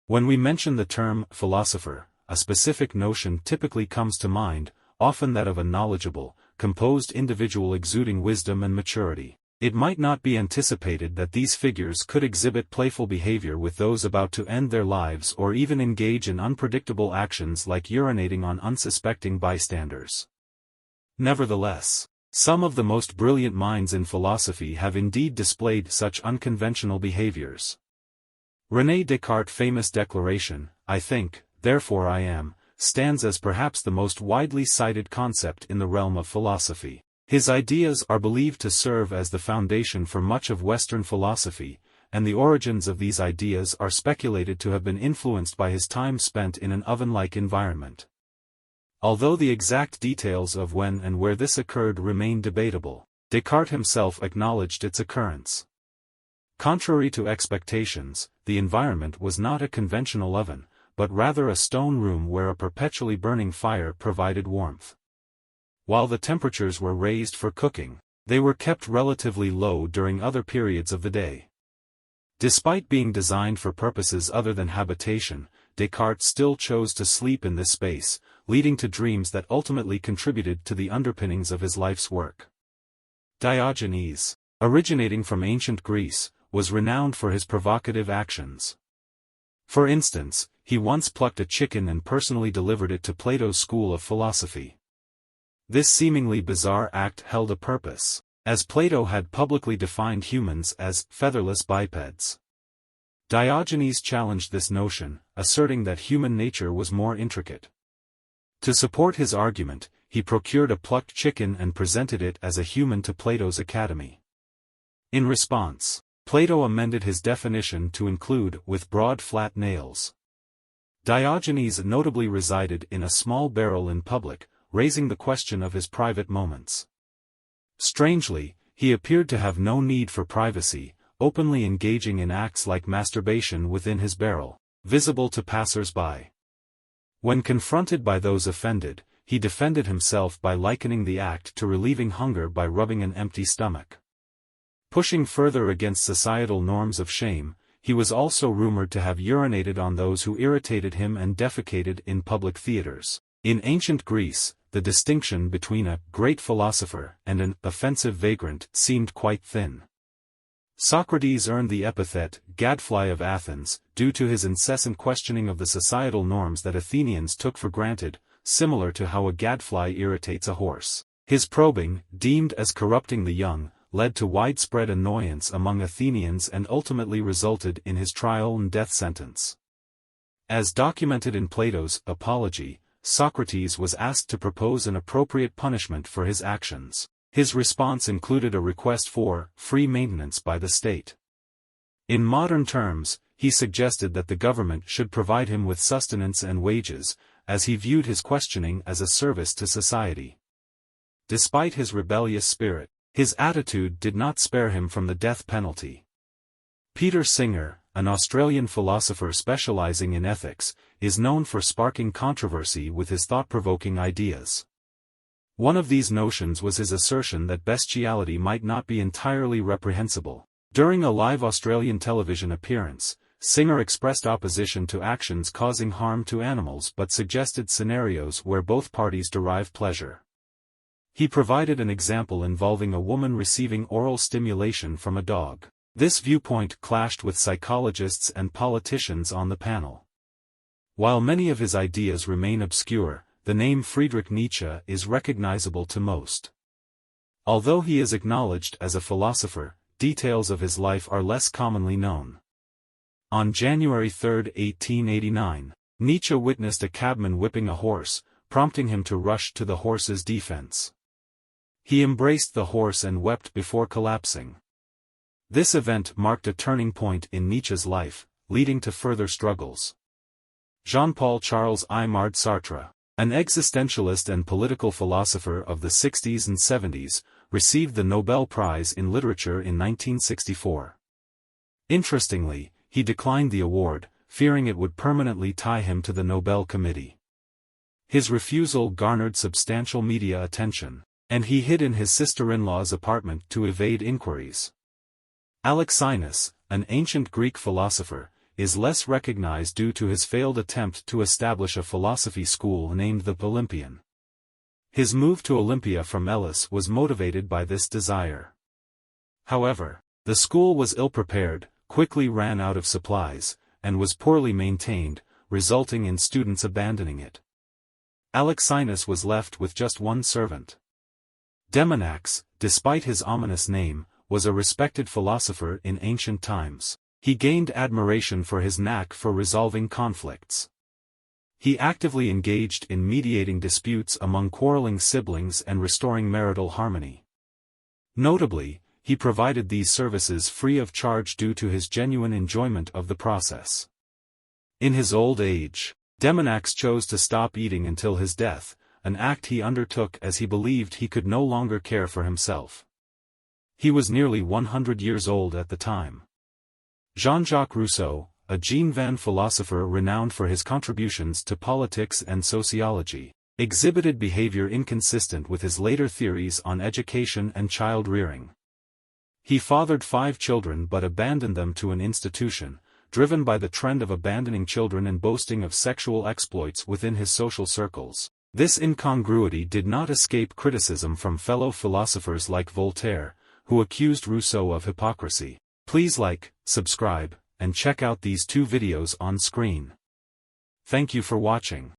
When we mention the term philosopher, a specific notion typically comes to mind, often that of a knowledgeable, composed individual exuding wisdom and maturity. It might not be anticipated that these figures could exhibit playful behavior with those about to end their lives or even engage in unpredictable actions like urinating on unsuspecting bystanders. Nevertheless, some of the most brilliant minds in philosophy have indeed displayed such unconventional behaviors. René Descartes' famous declaration, "I think, therefore I am," stands as perhaps the most widely cited concept in the realm of philosophy. His ideas are believed to serve as the foundation for much of Western philosophy, and the origins of these ideas are speculated to have been influenced by his time spent in an oven-like environment. Although the exact details of when and where this occurred remain debatable, Descartes himself acknowledged its occurrence. Contrary to expectations, the environment was not a conventional oven, but rather a stone room where a perpetually burning fire provided warmth. While the temperatures were raised for cooking, they were kept relatively low during other periods of the day. Despite being designed for purposes other than habitation, Descartes still chose to sleep in this space, leading to dreams that ultimately contributed to the underpinnings of his life's work. Diogenes, originating from ancient Greece, was renowned for his provocative actions. For instance, he once plucked a chicken and personally delivered it to Plato's school of philosophy. This seemingly bizarre act held a purpose, as Plato had publicly defined humans as featherless bipeds. Diogenes challenged this notion, asserting that human nature was more intricate. To support his argument, he procured a plucked chicken and presented it as a human to Plato's academy. In response, Plato amended his definition to include with broad flat nails. Diogenes notably resided in a small barrel in public, raising the question of his private moments. Strangely, he appeared to have no need for privacy, openly engaging in acts like masturbation within his barrel, visible to passers-by. When confronted by those offended, he defended himself by likening the act to relieving hunger by rubbing an empty stomach. Pushing further against societal norms of shame, he was also rumored to have urinated on those who irritated him and defecated in public theaters. In ancient Greece, the distinction between a great philosopher and an offensive vagrant seemed quite thin. Socrates earned the epithet gadfly of Athens due to his incessant questioning of the societal norms that Athenians took for granted, similar to how a gadfly irritates a horse. His probing, deemed as corrupting the young, led to widespread annoyance among Athenians and ultimately resulted in his trial and death sentence. As documented in Plato's Apology, Socrates was asked to propose an appropriate punishment for his actions. His response included a request for free maintenance by the state. In modern terms, he suggested that the government should provide him with sustenance and wages, as he viewed his questioning as a service to society. Despite his rebellious spirit, his attitude did not spare him from the death penalty. Peter Singer, an Australian philosopher specializing in ethics, is known for sparking controversy with his thought-provoking ideas. One of these notions was his assertion that bestiality might not be entirely reprehensible. During a live Australian television appearance, Singer expressed opposition to actions causing harm to animals but suggested scenarios where both parties derive pleasure. He provided an example involving a woman receiving oral stimulation from a dog. This viewpoint clashed with psychologists and politicians on the panel. While many of his ideas remain obscure, the name Friedrich Nietzsche is recognizable to most. Although he is acknowledged as a philosopher, details of his life are less commonly known. On January 3, 1889, Nietzsche witnessed a cabman whipping a horse, prompting him to rush to the horse's defense. He embraced the horse and wept before collapsing. This event marked a turning point in Nietzsche's life, leading to further struggles. Jean-Paul Charles Aimard Sartre, an existentialist and political philosopher of the 60s and 70s, received the Nobel Prize in Literature in 1964. Interestingly, he declined the award, fearing it would permanently tie him to the Nobel Committee. His refusal garnered substantial media attention, and he hid in his sister-in-law's apartment to evade inquiries. Alexinus, an ancient Greek philosopher, is less recognized due to his failed attempt to establish a philosophy school named the Olympian. His move to Olympia from Elis was motivated by this desire. However, the school was ill-prepared, quickly ran out of supplies, and was poorly maintained, resulting in students abandoning it. Alexinus was left with just one servant. Demonax, despite his ominous name, was a respected philosopher in ancient times. He gained admiration for his knack for resolving conflicts. He actively engaged in mediating disputes among quarreling siblings and restoring marital harmony. Notably, he provided these services free of charge due to his genuine enjoyment of the process. In his old age, Demonax chose to stop eating until his death, an act he undertook as he believed he could no longer care for himself. He was nearly 100 years old at the time. Jean-Jacques Rousseau, a Genevan philosopher renowned for his contributions to politics and sociology, exhibited behavior inconsistent with his later theories on education and child-rearing. He fathered 5 children but abandoned them to an institution, driven by the trend of abandoning children and boasting of sexual exploits within his social circles. This incongruity did not escape criticism from fellow philosophers like Voltaire, who accused Rousseau of hypocrisy. Please like, subscribe, and check out these 2 videos on screen. Thank you for watching.